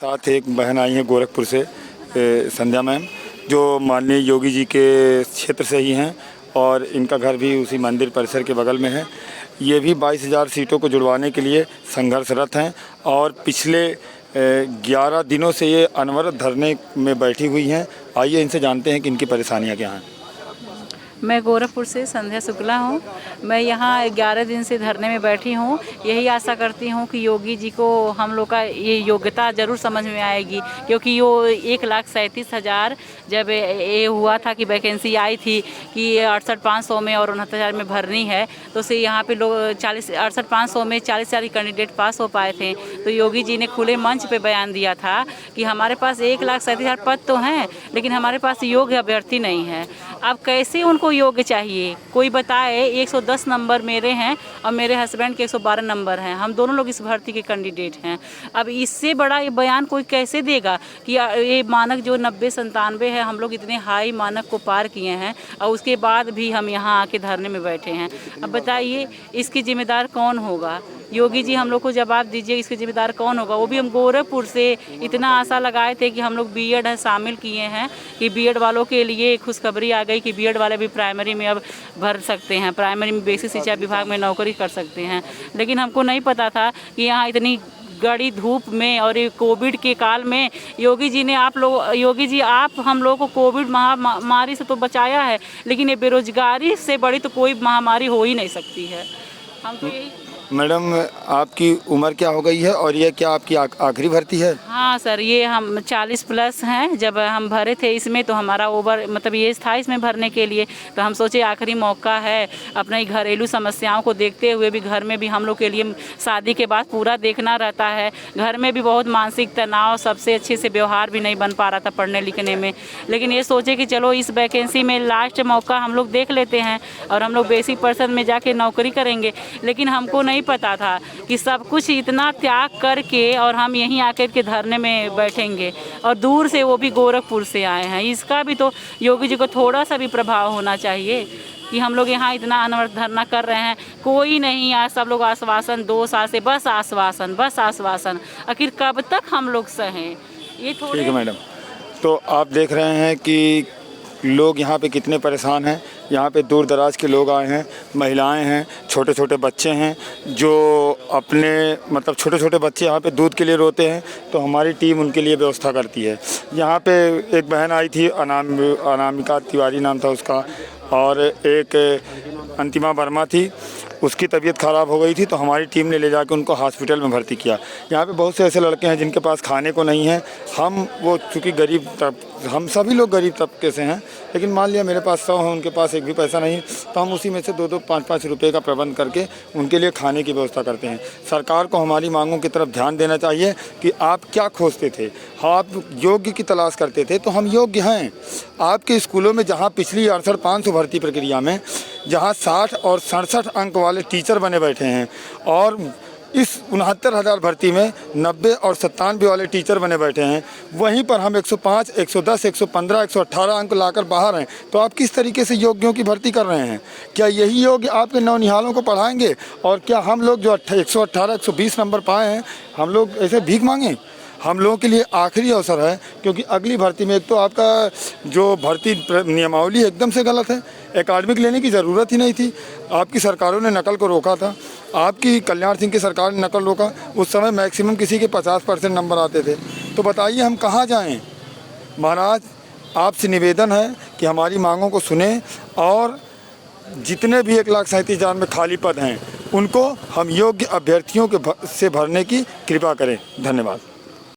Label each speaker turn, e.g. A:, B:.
A: साथ एक बहन आई है गोरखपुर से, संध्या मैम, जो माननीय योगी जी के क्षेत्र से ही हैं और इनका घर भी उसी मंदिर परिसर के बगल में है। ये भी 22,000 सीटों को जुड़वाने के लिए संघर्षरत हैं और पिछले 11 दिनों से ये अनवरत धरने में बैठी हुई हैं। आइए इनसे जानते हैं कि इनकी परेशानियाँ क्या हैं।
B: मैं गोरखपुर से संध्या शुक्ला हूँ। मैं यहाँ 11 दिन से धरने में बैठी हूँ। यही आशा करती हूँ कि योगी जी को हम लोग का ये योग्यता ज़रूर समझ में आएगी, क्योंककि वो 1,37,000 जब ये हुआ था कि वैकेंसी आई थी कि 68,500 में और 69,000 में भरनी है, तो से यहाँ पे लोग 68,500 में 40,000 कैंडिडेट पास हो पाए थे। तो योगी जी ने खुले मंच पे बयान दिया था कि हमारे पास 1,37,000 पद तो हैं, लेकिन हमारे पास योग्य अभ्यर्थी नहीं है। अब कैसे उनको योग्य चाहिए, कोई बताए। 110 नंबर मेरे हैं और मेरे हस्बैंड के 112 नंबर हैं। हम दोनों लोग इस भर्ती के कैंडिडेट हैं। अब इससे बड़ा ये बयान कोई कैसे देगा कि ये मानक जो 90-97 है, हम लोग इतने हाई मानक को पार किए हैं और उसके बाद भी हम यहाँ आके धरने में बैठे हैं। अब बताइए इसकी जिम्मेदार कौन होगा? योगी जी हम लोग को जवाब दीजिए, इसके जिम्मेदार कौन होगा? वो भी हम गोरखपुर से इतना आशा लगाए थे कि हम लोग बीएड शामिल किए हैं कि बीएड वालों के लिए खुशखबरी आ गई कि बीएड वाले भी प्राइमरी में अब भर सकते हैं, प्राइमरी में बेसिक शिक्षा विभाग में नौकरी कर सकते हैं। लेकिन हमको नहीं पता था कि यहाँ इतनी गड़ी धूप में और ये कोविड के काल में योगी जी ने योगी जी आप हम लोग को कोविड महामारी से तो बचाया है, लेकिन ये बेरोजगारी से बड़ी तो कोई महामारी हो ही नहीं सकती है। हम तो यही।
A: मैडम, आपकी उम्र क्या हो गई है और ये क्या आपकी आखिरी भर्ती है?
B: हाँ सर, ये हम 40 प्लस हैं। जब हम भरे थे इसमें तो हमारा ओवर मतलब ये था इसमें भरने के लिए, तो हम सोचे आखिरी मौका है। अपने घरेलू समस्याओं को देखते हुए भी घर में भी हम लोग के लिए शादी के बाद पूरा देखना रहता है। घर में भी बहुत मानसिक तनाव, सबसे अच्छे से व्यवहार भी नहीं बन पा रहा था पढ़ने लिखने में। लेकिन ये सोचे कि चलो इस वैकेंसी में लास्ट मौका हम लोग देख लेते हैं और हम लोग बेसिक पर्सन में जाके नौकरी करेंगे। लेकिन हमको नहीं पता था कि सब कुछ इतना त्याग करके और हम यहीं आकर के धरने में बैठेंगे, और दूर से वो भी गोरखपुर से आए हैं। इसका भी तो योगी जी को थोड़ा सा भी प्रभाव होना चाहिए कि हम लोग यहाँ इतना अनवरत धरना कर रहे हैं, कोई नहीं आया। सब लोग आश्वासन, 2 साल से बस आश्वासन बस आश्वासन। आखिर कब तक हम लोग सहें? ये थोड़े।
A: ठीक है मैडम, तो आप देख रहे हैं कि लोग यहाँ पे कितने परेशान हैं। यहाँ पे दूर दराज के लोग आए हैं, महिलाएं हैं, छोटे छोटे बच्चे हैं, जो अपने मतलब छोटे छोटे बच्चे यहाँ पे दूध के लिए रोते हैं, तो हमारी टीम उनके लिए व्यवस्था करती है। यहाँ पे एक बहन आई थी, अनामिका तिवारी नाम था उसका, और एक अंतिमा वर्मा थी, उसकी तबीयत ख़राब हो गई थी, तो हमारी टीम ने ले जाकर उनको हॉस्पिटल में भर्ती किया। यहाँ पे बहुत से ऐसे लड़के हैं जिनके पास खाने को नहीं है। चूँकि हम सभी लोग गरीब तबके से हैं, लेकिन मान लिया मेरे पास 100 हैं, उनके पास एक भी पैसा नहीं, तो हम उसी में से 2-2, 5-5 रुपये का प्रबंध करके उनके लिए खाने की व्यवस्था करते हैं। सरकार को हमारी मांगों की तरफ ध्यान देना चाहिए कि आप क्या खोजते थे। आप योग्य की तलाश करते थे, तो हम योग्य हैं। आपके स्कूलों में जहाँ पिछली 68,500 भर्ती प्रक्रिया में जहाँ 60 और 67 अंक वाले टीचर बने बैठे हैं, और इस 69,000 भर्ती में 90 और 97 वाले टीचर बने बैठे हैं, वहीं पर हम 105, 110, 115, 118 अंक लाकर बाहर हैं। तो आप किस तरीके से योग्यों की भर्ती कर रहे हैं? क्या यही योग्य आपके नौनिहालों को पढ़ाएंगे? और क्या हम लोग जो 118, 120 नंबर पाए हैं, हम लोग ऐसे भीख मांगें? हम लोगों के लिए आखिरी अवसर है, क्योंकि अगली भर्ती में एक तो आपका जो भर्ती नियमावली एकदम से गलत है। एकेडमिक लेने की ज़रूरत ही नहीं थी। आपकी सरकारों ने नकल को रोका था। आपकी कल्याण सिंह की सरकार ने नकल रोका। उस समय मैक्सिमम किसी के 50% नंबर आते थे। तो बताइए हम कहाँ जाएं? महाराज, आपसे निवेदन है कि हमारी मांगों को सुने और जितने भी 1,37,000 में खाली पद हैं, उनको हम योग्य अभ्यर्थियों से भरने की कृपा करें। धन्यवाद।